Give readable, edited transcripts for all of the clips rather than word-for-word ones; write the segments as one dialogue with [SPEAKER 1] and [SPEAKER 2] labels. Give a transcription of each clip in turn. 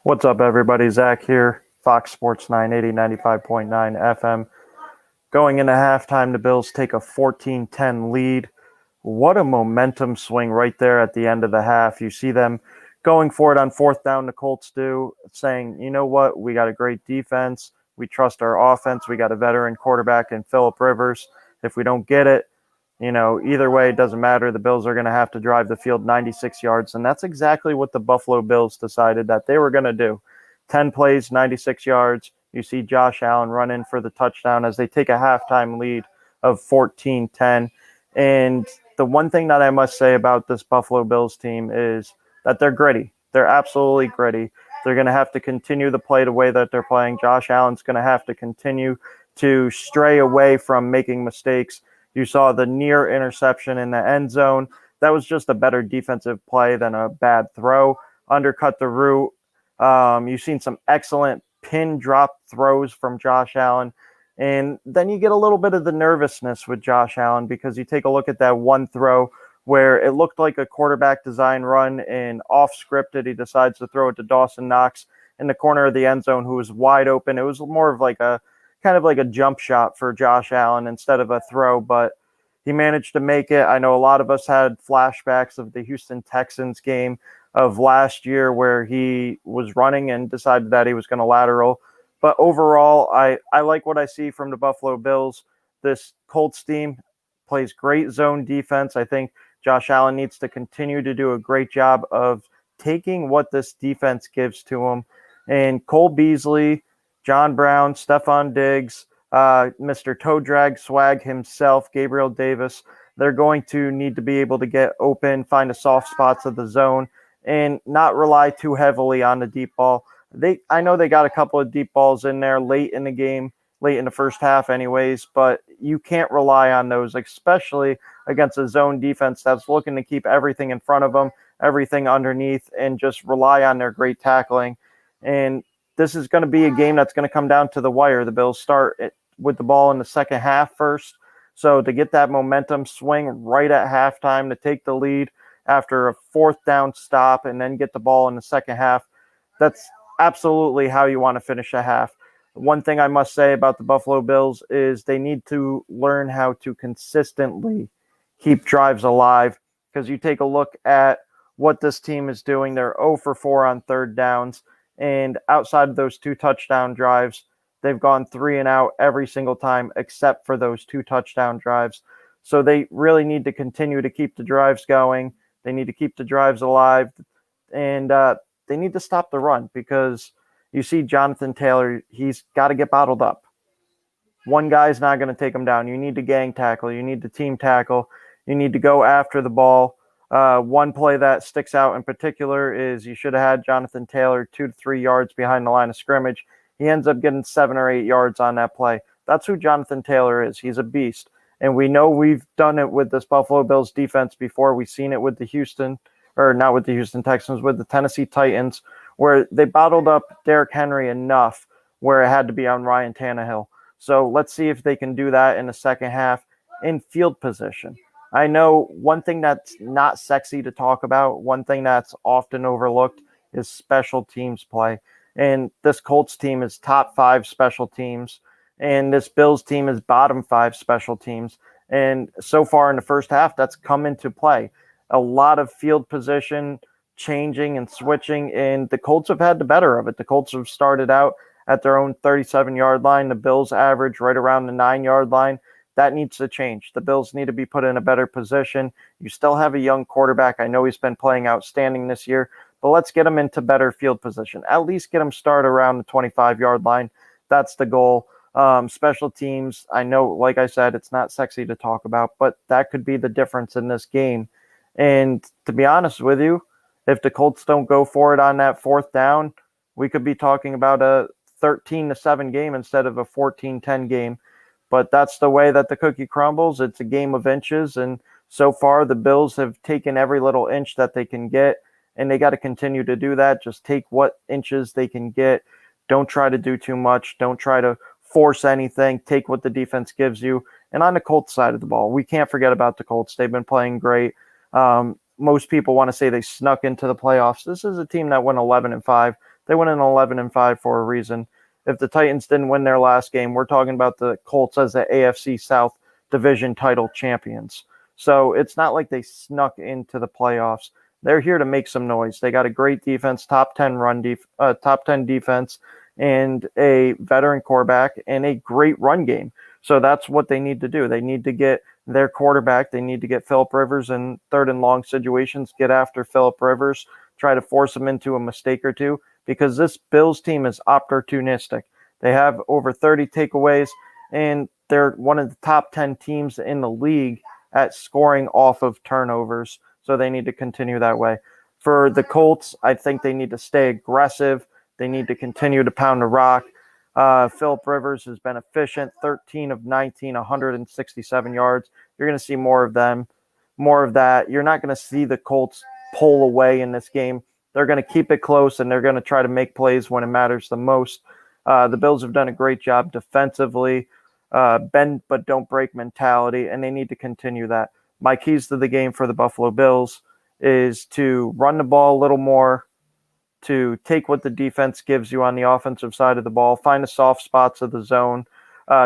[SPEAKER 1] What's up, everybody? Zach here, Fox Sports 980, 95.9 FM. Going into halftime, the Bills take a 14-10 lead. What a momentum swing right there at the end of the half. You see them going for it on fourth down, the Colts do, saying, you know what, we got a great defense. We trust our offense. We got a veteran quarterback in Phillip Rivers. If we don't get it, either way, it doesn't matter. The Bills are going to have to drive the field 96 yards, and that's exactly what the Buffalo Bills decided that they were going to do. 10 plays, 96 yards. You see Josh Allen run in for the touchdown as they take a halftime lead of 14-10. And the one thing that I must say about this Buffalo Bills team is that they're gritty. They're absolutely gritty. They're going to have to continue to play the way that they're playing. Josh Allen's going to have to continue to stray away from making mistakes. You saw the near interception in the end zone. That was just a better defensive play than a bad throw. Undercut the route. You've seen some excellent pin drop throws from Josh Allen. And then you get a little bit of the nervousness with Josh Allen because you take a look at that one throw where it looked like a quarterback design run, and off scripted, he decides to throw it to Dawson Knox in the corner of the end zone, who was wide open. It was more of like a kind of like a jump shot for Josh Allen instead of a throw, but he managed to make it. I know a lot of us had flashbacks of the Houston Texans game of last year where he was running and decided that he was going to lateral. But overall, I like what I see from the Buffalo Bills. This Colts team plays great zone defense. I think Josh Allen needs to continue to do a great job of taking what this defense gives to him. And Cole Beasley, John Brown, Stephon Diggs, Mr. Toe Drag Swag himself, Gabriel Davis, they're going to need to be able to get open, find the soft spots of the zone, and not rely too heavily on the deep ball. I know they got a couple of deep balls in there late in the game, late in the first half anyways, but you can't rely on those, especially against a zone defense that's looking to keep everything in front of them, everything underneath, and just rely on their great tackling. And this is going to be a game that's going to come down to the wire. The Bills start with the ball in the second half first. So to get that momentum swing right at halftime, to take the lead after a fourth down stop and then get the ball in the second half, that's absolutely how you want to finish a half. One thing I must say about the Buffalo Bills is they need to learn how to consistently keep drives alive, because you take a look at what this team is doing. They're 0 for 4 on third downs. And outside of those 2 touchdown drives, they've gone 3 and out every single time except for those 2 touchdown drives. So they really need to continue to keep the drives going. They need to keep the drives alive. And they need to stop the run, because you see Jonathan Taylor, he's got to get bottled up. One guy's not going to take him down. You need to gang tackle. You need to team tackle. You need to go after the ball. One play that sticks out in particular is you should have had Jonathan Taylor 2 to 3 yards behind the line of scrimmage. He ends up getting 7 or 8 yards on that play. That's who Jonathan Taylor is. He's a beast. And we know we've done it with this Buffalo Bills defense before. We've seen it with the not with the Houston Texans, with the Tennessee Titans, where they bottled up Derrick Henry enough where it had to be on Ryan Tannehill. So let's see if they can do that in the second half in field position. I know one thing that's not sexy to talk about, one thing that's often overlooked, is special teams play. And this Colts team is top 5 special teams, and this Bills team is bottom 5 special teams. And so far in the first half, that's come into play. A lot of field position changing and switching, and the Colts have had the better of it. The Colts have started out at their own 37-yard line. The Bills average right around the 9-yard line. That needs to change. The Bills need to be put in a better position. You still have a young quarterback. I know he's been playing outstanding this year, but let's get him into better field position. At least get him started around the 25-yard line. That's the goal. Special teams, I know, like I said, it's not sexy to talk about, but that could be the difference in this game. And to be honest with you, if the Colts don't go for it on that fourth down, we could be talking about a 13-7 game instead of a 14-10 game. But that's the way that the cookie crumbles. It's a game of inches, and so far the Bills have taken every little inch that they can get, and they got to continue to do that. Just take what inches they can get. Don't try to do too much. Don't try to force anything. Take what the defense gives you. And on the Colts side of the ball, we can't forget about the Colts. They've been playing great. Most people want to say they snuck into the playoffs. This is a team that went 11-5. They went in 11-5 for a reason. If the Titans didn't win their last game, we're talking about the Colts as the AFC South division title champions. So it's not like they snuck into the playoffs. They're here to make some noise. They got a great defense, top 10 defense, and a veteran quarterback and a great run game. So that's what they need to do. They need to get their quarterback. They need to get Phillip Rivers in third and long situations, get after Phillip Rivers, try to force him into a mistake or two, because this Bills team is opportunistic. They have over 30 takeaways, and they're one of the top 10 teams in the league at scoring off of turnovers. So they need to continue that way. For the Colts, I think they need to stay aggressive. They need to continue to pound the rock. Phillip Rivers has been efficient, 13 of 19, 167 yards. You're going to see more of them, more of that. You're not going to see the Colts pull away in this game. They're going to keep it close, and they're going to try to make plays when it matters the most. The Bills have done a great job defensively, bend but don't break mentality, and they need to continue that. My keys to the game for the Buffalo Bills is to run the ball a little more, to take what the defense gives you on the offensive side of the ball, find the soft spots of the zone,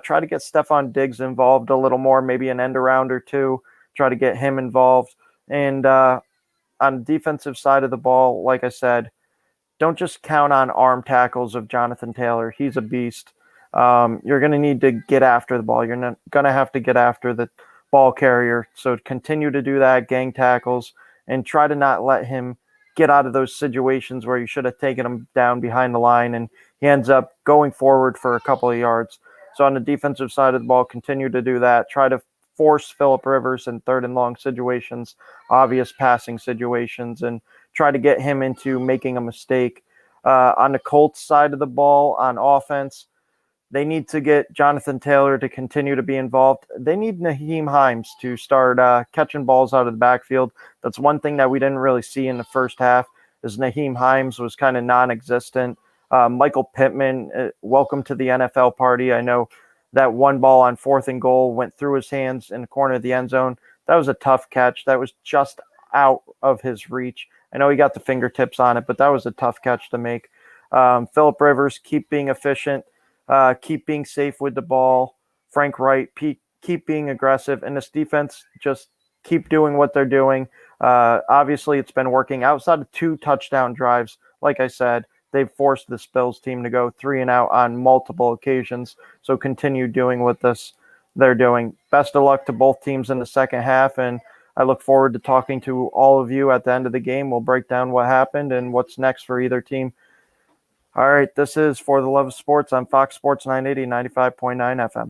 [SPEAKER 1] try to get Stephon Diggs involved a little more, maybe an end around or two, try to get him involved. And on the defensive side of the ball, like I said, don't just count on arm tackles of Jonathan Taylor. He's a beast. You're going to need to get after the ball. You're going to have to get after the ball carrier. So continue to do that, gang tackles, and try to not let him get out of those situations where you should have taken him down behind the line and he ends up going forward for a couple of yards. So on the defensive side of the ball, continue to do that. Try to force Phillip Rivers in third and long situations, obvious passing situations, and try to get him into making a mistake. On the Colts side of the ball, on offense, they need to get Jonathan Taylor to continue to be involved. They need Nyheim Hines to start catching balls out of the backfield. That's one thing that we didn't really see in the first half, is Nyheim Hines was kind of non-existent. Michael Pittman, welcome to the NFL party. I know that one ball on 4th and goal went through his hands in the corner of the end zone. That was a tough catch. That was just out of his reach. I know he got the fingertips on it, but that was a tough catch to make. Phillip Rivers, keep being efficient. Keep being safe with the ball. Frank Wright, keep being aggressive. And this defense, just keep doing what they're doing. Obviously, it's been working outside of 2 touchdown drives. Like I said, they've forced this Bills team to go 3 and out on multiple occasions. So continue doing what they're doing. Best of luck to both teams in the second half. And I look forward to talking to all of you at the end of the game. We'll break down what happened and what's next for either team. All right, this is For the Love of Sports on Fox Sports 980, 95.9 FM.